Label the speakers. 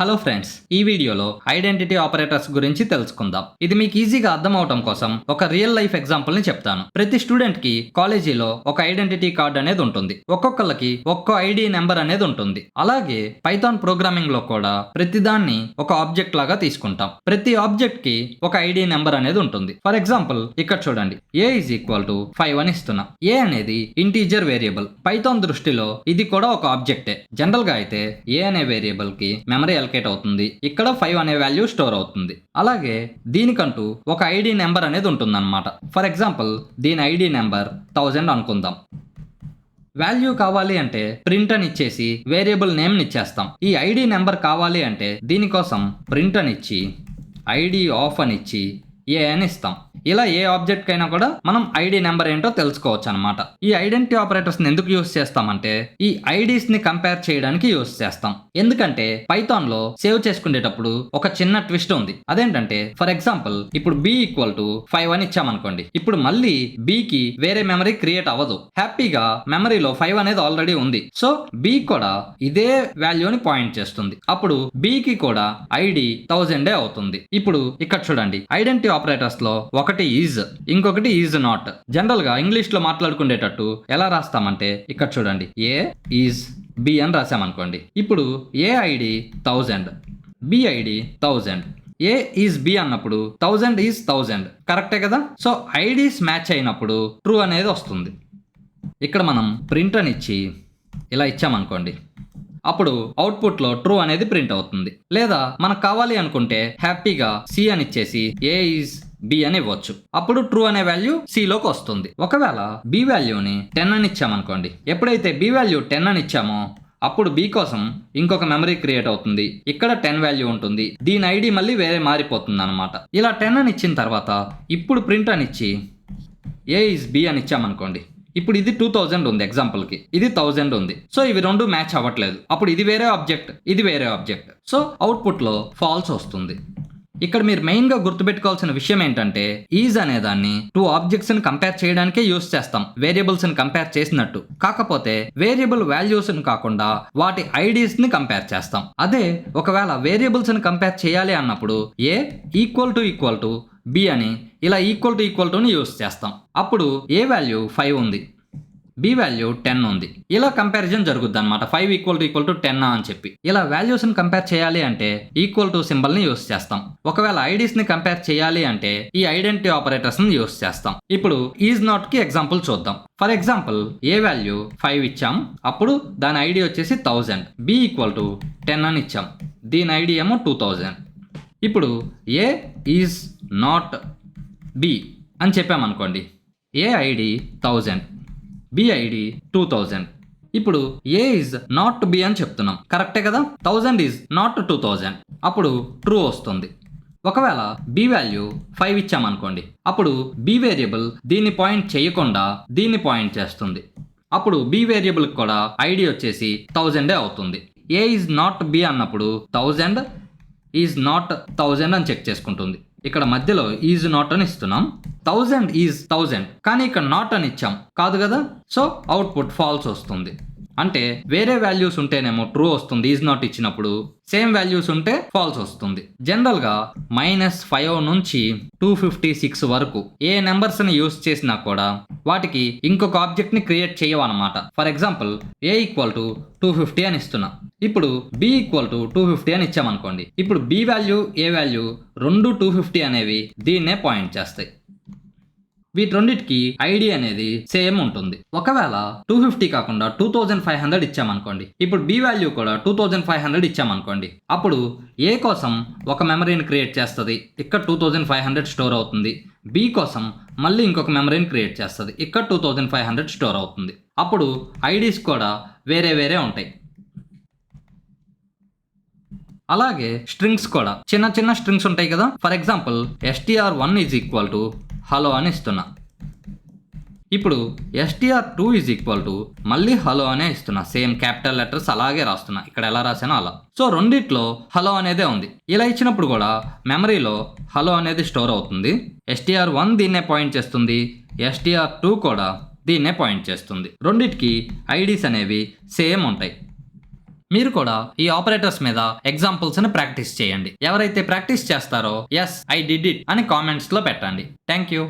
Speaker 1: Hello friends, ఈ వీడియోలో identity operators గురించి తెలుసుకుందాం. ఇది మీకు ఈజీగా అర్థం అవటం కోసం ఒక రియల్ లైఫ్ ఎగ్జాంపుల్ ని చెప్తాను. ప్రతి స్టూడెంట్ కి కాలేజీలో ఒక ఐడెంటిటీ కార్డ్ అనేది ఉంటుంది. ఒక్కొక్కళ్ళకి ఒక్కో ఐడి నెంబర్ అనేది ఉంటుంది. అలాగే పైథాన్ ప్రోగ్రామింగ్ లో కూడా ప్రతిదాన్ని ఒక ఆబ్జెక్ట్ లాగా తీసుకుంటాం. ప్రతి ఆబ్జెక్ట్ కి ఒక ఐడి నెంబర్ అనేది ఉంటుంది. ఫర్ ఎగ్జాంపుల్ ఇక్కడ చూడండి, a = 5 అని ఇస్తున్నా. a అనేది ఇంటీజర్ వేరియబుల్. పైథాన్ దృష్టిలో ఇది కూడా ఒక ఆబ్జెక్టే. జనరల్ గా అయితే a అనే వేరియబుల్ కి మెమరీ అలొకేట్ అవుతుంది. ఇక్కడ 5 అనే వాల్యూ స్టోర్ అవుతుంది. అలాగే దీనికంటూ ఒక ఐడి నెంబర్ అనేది ఉంటుందన్నమాట. ఫర్ ఎగ్జాంపుల్ దీని ఐడి నెంబర్ 1000 అనుకుందాం. వాల్యూ కావాలి అంటే ప్రింట్ అని ఇచ్చేసి వేరియబుల్ నేమ్ ఇచ్చేస్తాం. ఈ ఐడి నెంబర్ కావాలి అంటే దీనికోసం ప్రింట్ అని ఇచ్చి ఐడి ఆఫ్ అని ఇచ్చి ఏ అని ఇస్తాం. ఇలా ఏ ఆబ్జెక్ట్ కైనా కూడా మనం ఐడి నెంబర్ ఏంటో తెలుసుకోవచ్చు అనమాట. ఈ ఐడెంటిటీ ఆపరేటర్స్ ని ఎందుకు యూస్ చేస్తామంటే ఈ ఐడీస్ ని కంపేర్ చేయడానికి యూస్ చేస్తాం. ఎందుకంటే పైథాన్ లో సేవ్ చేసుకునేటప్పుడు ఒక చిన్న ట్విస్ట్ ఉంది. అదేంటంటే ఫర్ ఎగ్జాంపుల్ ఇప్పుడు b = 5 అని ఇచ్చామనుకోండి. ఇప్పుడు మళ్ళీ b కి వేరే మెమరీ క్రియేట్ అవ్వదు. హ్యాపీగా మెమరీలో 5 అనేది ఆల్రెడీ ఉంది. సో b కూడా ఇదే వాల్యూని పాయింట్ చేస్తుంది. అప్పుడు b కి కూడా ఐడి 1000 అవుతుంది. ఇప్పుడు ఇక్కడ చూడండి, ఐడెంటిటీ ఆపరేటర్స్ లో ఒకటి ఈజ్, ఇంకొకటి ఈజ్ నాట్. జనరల్ గా ఇంగ్లీష్ లో మాట్లాడుకునేటట్టు ఎలా రాస్తామంటే ఇక్కడ చూడండి, ఏ ఈజ్ బి అని రాసామనుకోండి. ఇప్పుడు A ID 1000, B ID 1000. A is B అన్నప్పుడు 1000 ఈజ్ 1000 కరెక్టే కదా. సో ఐడీస్ మ్యాచ్ అయినప్పుడు ట్రూ అనేది వస్తుంది. ఇక్కడ మనం ప్రింట్ అని ఇచ్చి ఇలా ఇచ్చామనుకోండి, అప్పుడు అవుట్పుట్ లో ట్రూ అనేది ప్రింట్ అవుతుంది. లేదా మనకు కావాలి అనుకుంటే హ్యాపీగా సి అని ఇచ్చేసి ఏ ఈజ్ బి అని ఇవ్వచ్చు. అప్పుడు ట్రూ అనే వాల్యూ సి లోకి వస్తుంది. ఒకవేళ బి వాల్యూని 10 అని ఇచ్చామనుకోండి, ఎప్పుడైతే బి వాల్యూ 10 అని ఇచ్చామో అప్పుడు బి కోసం ఇంకొక మెమరీ క్రియేట్ అవుతుంది. ఇక్కడ 10 వాల్యూ ఉంటుంది. దీని ఐడి మళ్ళీ వేరే మారిపోతుంది అనమాట. ఇలా 10 అని ఇచ్చిన తర్వాత ఇప్పుడు ప్రింట్ అని ఇచ్చి ఏ ఈజ్ బి అని ఇచ్చామనుకోండి. ఇప్పుడు ఇది 2000 ఉంది ఎగ్జాంపుల్ కి, ఇది 1000 ఉంది. సో ఇవి రెండు మ్యాచ్ అవ్వట్లేదు. అప్పుడు ఇది వేరే ఆబ్జెక్ట్, ఇది వేరే ఆబ్జెక్ట్. సో అవుట్పుట్ లో ఫాల్స్ వస్తుంది. ఇక్కడ మీరు మెయిన్ గా గుర్తుపెట్టుకోవాల్సిన విషయం ఏంటంటే ఈజ్ అనే దాన్ని 2 ఆబ్జెక్ట్స్ ని కంపేర్ చేయడానికే యూస్ చేస్తాం, వేరియబుల్స్ ని కంపేర్ చేసినట్టు. కాకపోతే వేరియబుల్ వాల్యూస్ ని కాకుండా వాటి ఐడీస్ ని కంపేర్ చేస్తాం. అదే ఒకవేళ వేరియబుల్స్ ని కంపేర్ చేయాలి అన్నప్పుడు ఏ ఈక్వల్ టు బి అని ఇలా ఈక్వల్ టు ని యూస్ చేస్తాం. అప్పుడు ఏ వాల్యూ 5 ఉంది, బి వాల్యూ 10 ఉంది. ఇలా కంపారిజన్ జరుగుద్ది అనమాట. 5 = 10 అని చెప్పి. ఇలా వాల్యూస్ ని కంపేర్ చేయాలి అంటే ఈక్వల్ టు సింబల్ ని యూస్ చేస్తాం. ఒకవేళ ఐడీస్ ని కంపేర్ చేయాలి అంటే ఈ ఐడెంటిటీ ఆపరేటర్స్ ని యూస్ చేస్తాం. ఇప్పుడు ఈజ్ నాట్ కి ఎగ్జాంపుల్ చూద్దాం. ఫర్ ఎగ్జాంపుల్ ఏ వాల్యూ 5 ఇచ్చాం, అప్పుడు దాని ఐడి వచ్చేసి 1000. బి = 10 అని ఇచ్చాం, దీని ఐడి ఏమో 2000. ఇప్పుడు ఏ ఈజ్ నాట్ బి అని చెప్పామనుకోండి. ఏ ఐడి 1000, బి ఐడి 2000. ఇప్పుడు ఏ ఈజ్ నాట్ బి అని చెప్తున్నాం, కరెక్టే కదా. 1000 ఈజ్ నాట్ 2000, అప్పుడు ట్రూ వస్తుంది. ఒకవేళ బి వాల్యూ 5 ఇచ్చామనుకోండి, అప్పుడు బి వేరియబుల్ దీన్ని పాయింట్ చేయకుండా దీన్ని పాయింట్ చేస్తుంది. అప్పుడు బి వేరియబుల్ కూడా ఐడి వచ్చేసి 1000 అవుతుంది. ఏ ఈజ్ నాట్ బి అన్నప్పుడు 1000 ఈజ్ నాట్ 1000 అని చెక్ చేసుకుంటుంది. ఇక్కడ మధ్యలో ఈజ్ నాట్ అని ఇస్తున్నాం. 1000 ఈజ్ 1000, కానీ ఇక్కడ నాట్ అని ఇచ్చాం కాదు కదా. సో అవుట్పుట్ ఫాల్స్ వస్తుంది. అంటే వేరే వాల్యూస్ ఉంటేనేమో ట్రూ వస్తుంది ఈజ్ నాట్ ఇచ్చినప్పుడు, సేమ్ వాల్యూస్ ఉంటే ఫాల్స్ వస్తుంది. జనరల్ గా -5 నుంచి 256 వరకు ఏ నెంబర్స్ ని యూస్ చేసినా కూడా వాటికి ఇంకొక ఆబ్జెక్ట్ ని క్రియేట్ చేయవన్నమాట. ఫర్ ఎగ్జాంపుల్ ఏ = 250 అని ఇస్తున్నా. ఇప్పుడు b = 250 అని ఇచ్చామనుకోండి. ఇప్పుడు b వాల్యూ ఏ వాల్యూ రెండు 250 అనేవి దీన్నే పాయింట్ చేస్తాయి. వీటి రెండింటికి ఐడి అనేది సేమ్ ఉంటుంది. ఒకవేళ 250 కాకుండా 2500 ఇచ్చామనుకోండి. ఇప్పుడు బి వాల్యూ కూడా 2500 ఇచ్చామనుకోండి. అప్పుడు ఏ కోసం ఒక మెమరీని క్రియేట్ చేస్తుంది, ఇక్కడ 2500 స్టోర్ అవుతుంది. బి కోసం మళ్ళీ ఇంకొక మెమరీని క్రియేట్ చేస్తుంది, ఇక్కడ 2500 స్టోర్ అవుతుంది. అప్పుడు ఐడీస్ కూడా వేరే వేరే ఉంటాయి. అలాగే స్ట్రింగ్స్ కూడా చిన్న చిన్న స్ట్రింగ్స్ ఉంటాయి కదా. ఫర్ ఎగ్జాంపుల్ str1 = హలో అని ఇస్తున్నా. ఇప్పుడు str2 మళ్ళీ హలో అనే ఇస్తున్నా. సేమ్ క్యాపిటల్ లెటర్స్ అలాగే రాస్తున్నా, ఇక్కడ ఎలా రాసానో అలా. సో రెండిట్లో హలో అనేదే ఉంది. ఇలా ఇచ్చినప్పుడు కూడా మెమరీలో హలో అనేది స్టోర్ అవుతుంది. str1 దీన్నే పాయింట్ చేస్తుంది, str2 కూడా దీన్నే పాయింట్ చేస్తుంది. రెండిటికి ఐడీస్ అనేవి సేమ్ ఉంటాయి. మీరు కూడా ఈ ఆపరేటర్స్ మీద ఎగ్జాంపుల్స్ ని ప్రాక్టీస్ చేయండి. ఎవరైతే ప్రాక్టీస్ చేస్తారో ఎస్ ఐ డిడ్ ఇట్ అని కామెంట్స్ లో పెట్టండి. Thank you.